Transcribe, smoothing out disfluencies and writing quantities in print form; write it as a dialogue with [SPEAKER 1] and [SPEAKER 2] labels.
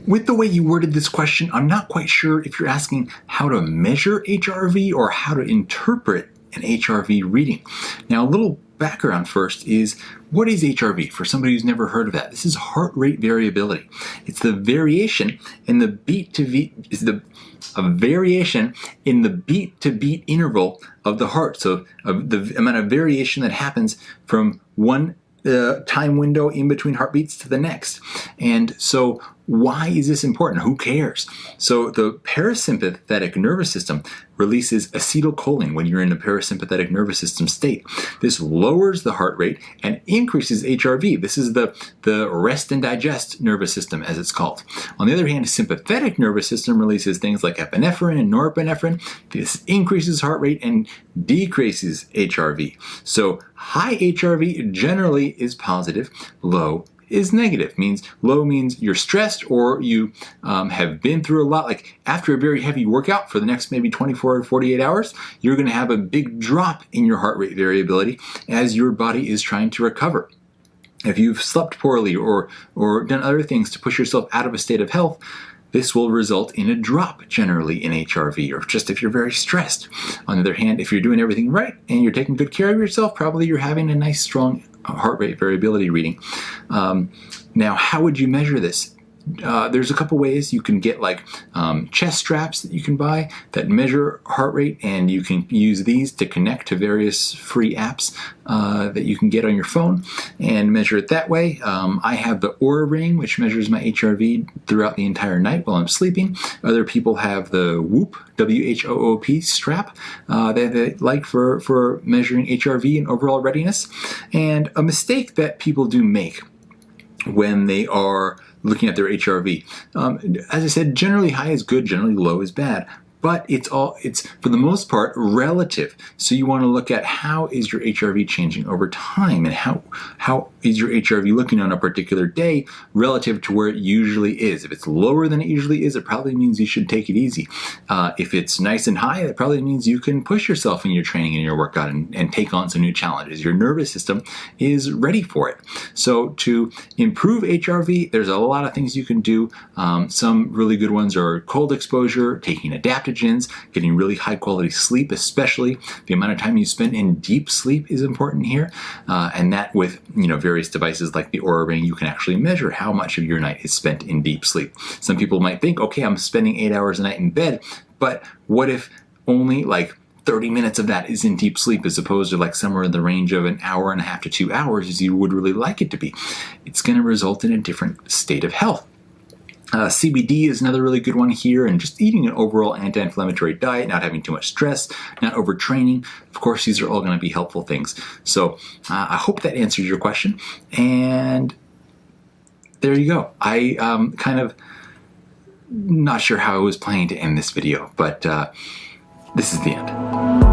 [SPEAKER 1] With the way you worded this question, I'm not quite sure if you're asking how to measure HRV or how to interpret an HRV reading. Now, a little background first is, what is HRV? For somebody who's never heard of that, this is heart rate variability. It's the variation in the beat-to-beat interval of the heart. So the amount of variation that happens from one time window in between heartbeats to the next. And so why is this important? Who cares? So the parasympathetic nervous system releases acetylcholine when you're in a parasympathetic nervous system state. This lowers the heart rate and increases HRV. This is the rest and digest nervous system, as it's called. On the other hand, the sympathetic nervous system releases things like epinephrine and norepinephrine. This increases heart rate and decreases HRV. So high HRV generally is positive, low is negative. Low means you're stressed or you have been through a lot. Like after a very heavy workout for the next maybe 24 or 48 hours, you're going to have a big drop in your heart rate variability as your body is trying to recover. If you've slept poorly or done other things to push yourself out of a state of health, this will result in a drop generally in HRV, or just if you're very stressed. On the other hand, if you're doing everything right and you're taking good care of yourself, probably you're having a nice strong heart rate variability reading. Now, how would you measure this? There's a couple ways. You can get like chest straps that you can buy that measure heart rate, and you can use these to connect to various free apps that you can get on your phone and measure it that way. I have the Oura Ring, which measures my HRV throughout the entire night while I'm sleeping. Other people have the Whoop, W-H-O-O-P strap that they like for measuring HRV and overall readiness. And a mistake that people do make when they are looking at their HRV. As I said, generally high is good, generally low is bad. But it's for the most part relative. So you want to look at how is your HRV changing over time, and how is your HRV looking on a particular day relative to where it usually is. If it's lower than it usually is, it probably means you should take it easy. If it's nice and high, it probably means you can push yourself in your training and your workout and take on some new challenges. Your nervous system is ready for it. So to improve HRV, there's a lot of things you can do. Some really good ones are cold exposure, taking adaptogens, getting really high quality sleep, especially the amount of time you spend in deep sleep is important here. And that with various devices like the Oura Ring, you can actually measure how much of your night is spent in deep sleep. Some people might think, okay, I'm spending 8 hours a night in bed, but what if only like 30 minutes of that is in deep sleep as opposed to like somewhere in the range of an hour and a half to 2 hours as you would really like it to be? It's going to result in a different state of health. CBD is another really good one here, and just eating an overall anti-inflammatory diet, not having too much stress, not overtraining. Of course, these are all going to be helpful things. So I hope that answers your question, and there you go. I kind of not sure how I was planning to end this video, but this is the end.